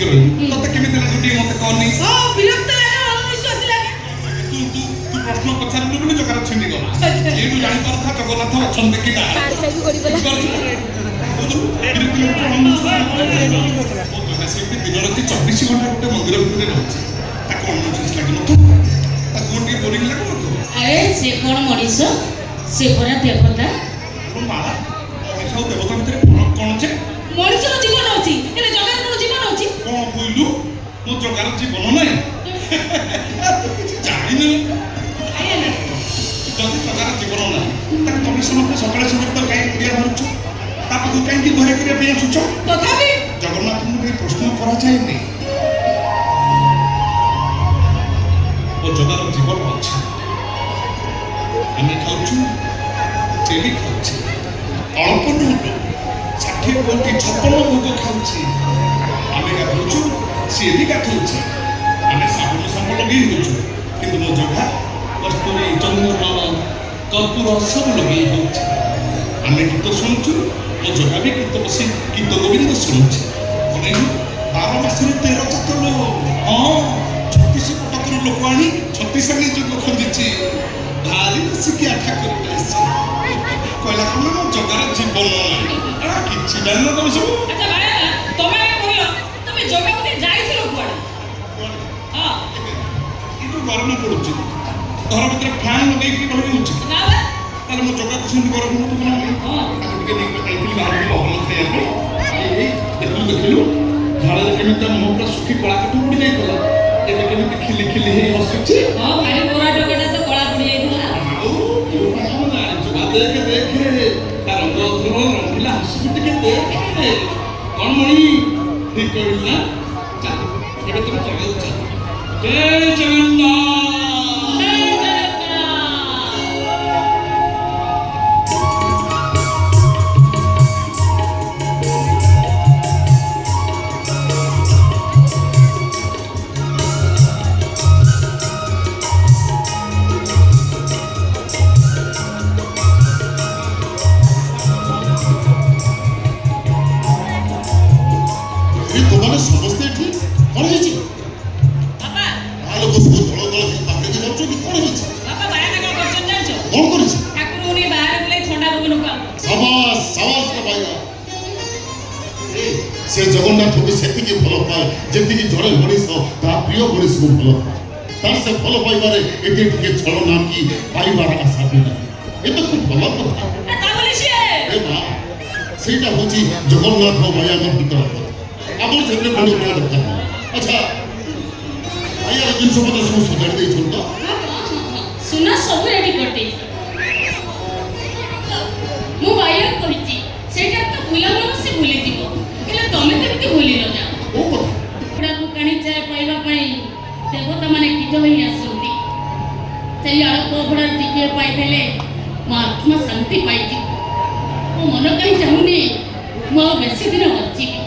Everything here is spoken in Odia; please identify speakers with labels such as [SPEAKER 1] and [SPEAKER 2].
[SPEAKER 1] କହିବି ତତେ କେମିତି ଲାଗୁଛି ଟିକେ ମତେ କହନି।
[SPEAKER 2] ବିରକ୍ତ ଲାଗେ, ଅବିଶ୍ୱାସ ଲାଗେ।
[SPEAKER 1] ତୁ ତୁ ତୁ ପ୍ରଶ୍ନ ପଚାରିଲୁ ବୋଲି ଜଗାର ଛିଣ୍ଡିଗଲା। ଏଇଠୁ ଜାଣିପାରୁଥା ଜଗନ୍ନାଥ ଅଛନ୍ତି କି ନା। ସେମିତି ଦିନ ରାତି 24 ଘଣ୍ଟା ଗୋଟେ ମନ୍ଦିର ଭିତରେ ରହୁଛି, ତାକୁ ଅଣନିଶ୍ୱାସୀ ଲାଗୁନଥିବ, ତାକୁ ଟିକେ ବୋରିଂ ଲାଗୁନଥିବ।
[SPEAKER 2] ଆରେ ସେ କଣ ମଣିଷ, ସେ ପରା ଦେବତା।
[SPEAKER 1] ମା ମଣିଷ ଆଉ ଦେବତା ଭିତରେ କଣ ଯେ?
[SPEAKER 2] ମଣିଷର ଜୀବନ ଅଛି, ହେଲେ ଜଗାର କଣ ଜୀବନ ଅଛି?
[SPEAKER 1] କଣ କହିଲୁ? ମୋ ଜଗାର ଜୀବନ ନାହିଁ। ତୁ କିଛି ଜାଣିନୁ। ଯଦି ଜଗାର ଜୀବନ ନାହିଁ ତାହେଲେ ତମେ ସମସ୍ତେ ସକାଳେ ସକାଳେ ତ କାହିଁକି କ୍ରିୟା ଧରୁଛ, ତା ପାଖକୁ କାହିଁକି ଘରେ କ୍ରିୟା ପାଇଁ ଆସୁଛ?
[SPEAKER 2] ତଥାପି
[SPEAKER 1] ଜଗନ୍ନାଥଙ୍କୁ ନେଇ ପ୍ରଶ୍ନ କରାଯାଏନି। ଓ ଜଗାର ଜୀବନ ଅଛି। ଆମେ ଖାଉଛୁ, ସେ ବି ଖାଉଛି। ଅଳ୍ପ ନୁହଁ, 60 କୋଟି 56 ଭୋଗ ଖାଉଛି। ଆମେ ଗାଧଉଛୁ, ସିଏ ବି ଗାଧଉଛି। ଆମେ ସାବୁନ ସାମ୍ପ ଲଗେଇ ହେଉଛୁ, କିନ୍ତୁ ମୋ ଜଗା କସ୍ତୁରୀ ଚନ୍ଦନ କର୍ପୂର ସବୁ ଲଗେଇ ହେଉଛି। ଆମେ ଗୀତ ଶୁଣୁଛୁ, ମୋ ଜଗା ବି ଗୀତ ବସି ଗୀତ ଗୋବିନ୍ଦ ଶୁଣୁଛି। 12 ମାସରେ 13 ଚାତଲ। ହଁ, 36 କଟକରୁ ଲୋକ ଆଣି 36 ଯୁଗ ଖୋଜିଛି। ଭାରି ବସିକିଆ ଠାକୁର କହିଲା କଣ ମୋ ଜଗାର ଜୀବନ କିଛି ଜାଣିନ ତମେ ସବୁ।
[SPEAKER 2] ଆଚ୍ଛା ଭାଇ, ତମେ ଆগে କହିଲ ତମେ ଜଗାକୁ ନେଇ ଯାଇଥିଲ କୁଆଡେ? ହଁ,
[SPEAKER 1] ଏଠୁ ଗରମ ପଡୁଛି, ଘର ଭିତରେ ଫ୍ୟାନ୍ ଲଗେଇକି ରହି ହଉଛି
[SPEAKER 2] ନା ବା,
[SPEAKER 1] ତାହେଲେ ମୋ ଜଗାକୁ ସେମିତି ଗରମ ହଉଥିବ ନା? ତାକୁ ଟିକେ ନେଇକି ଯାଇଥିଲି ବାହାରକୁ ଲବଣ ଖାଇବା ପାଇଁ। ଦେଖିଲୁ ଝାଳରେ କେମିତି ତା ମୁହଁ ପୁରା ଶୁଖି କଳା କାଠ ଉଡ଼ି ଯାଇଥିଲା, ଏବେ କେମିତି ଖିଲି ଖିଲି ହେଇ ହସୁଛି।
[SPEAKER 2] ହଁ ଭାଇ, ଗୋରା ଟୋକାଟା ତ କଳା ପଡି ଯାଇଥିଲା।
[SPEAKER 1] ଦେଖେ ଦେଖେ ତା ରଙ୍ଗ ରଙ୍ଗିଲା ହସୁକୁ ଟିକେ ଦେଖେ। କଣ ମଣି ଠିକ କହିଲି ନା? ଚାଲ ଏବେ ତମେ ଚଳେଇ ଚାଲ। ଜୟ ଜଗନ୍ନାଥ। ସମସ୍ତେ ଏଠି କଣ ହେଇଛି?
[SPEAKER 2] ବାପା
[SPEAKER 1] ବସିକି ଦଳ ଦଳ ହେଇ ପାଖରେ ଯାଉଛନ୍ତି, କଣ ହେଇଛି?
[SPEAKER 2] ବାପା ବାୟାନା କଣ କରୁଛନ୍ତି ଜାଣିଛ?
[SPEAKER 1] କଣ କରିଛି?
[SPEAKER 2] ଠାକୁରଙ୍କୁ ନେଇ ବାହାରେ ବୁଲେଇ ଥଣ୍ଡା ପବନ ଖାଉ।
[SPEAKER 1] ସାବାସ୍ ସାବାସ୍ ରେ ଭାଇରା। ସେ ଜଗନ୍ନାଥଙ୍କୁ ସେତିକି ଭଲ ପାଏ ଯେତିକି ଜଣେ ମଣିଷ ତା ପ୍ରିୟ ମଣିଷକୁ ଭଲ ପାଏ। ତାର ସେ ଭଲ ପାଇବାରେ ଏତେ ଟିକେ ଛଳନା କି ପାଇବାର ଆଶା ବି ନାହିଁ। ଏ ତ ଖୁବ୍ ଭଲ କଥା। ସେଇଟା ହଉଛି ଜଗନ୍ନାଥ ମାୟାର ଭିତର କଥା। ଆମର ସେଥିରେ ବଡ଼ ବଡ଼ ଦରକାର। ଆଚ୍ଛା, ଆୟାର ଜିନିଷ ପତ୍ର ସବୁ ସଜାଡ଼ି ଦେଇଛନ୍ତି ତ?
[SPEAKER 2] ସୁନା ସବୁ ରେଡି କରିଦେଇଛି। ମୁଁ ବାଇଆକୁ କହିଛି ସେଇଟା ତ ଭୁଲାମନ ସେ ଭୁଲିଯିବ, ହେଲେ ତମେ କେମିତି ଭୁଲିଲ ନା?
[SPEAKER 1] କୋଉ କଥା?
[SPEAKER 2] କୁକୁଡ଼ାକୁ କାଣିଚାଏ ପାଇବା ପାଇଁ ଦେବତାମାନେ ଗୀତ ହୋଇ ଆସନ୍ତି। ସେଇ ଆଳପ ଅଭଡ଼ା ଟିକିଏ ପାଇଦେଲେ ମୋ ଆତ୍ମା ଶାନ୍ତି ପାଇଯିବ। ମୋ ମନ କାହିଁ ଚାହୁଁନି ମୁଁ ଆଉ ବେଶୀ ଦିନ ବଞ୍ଚିବି।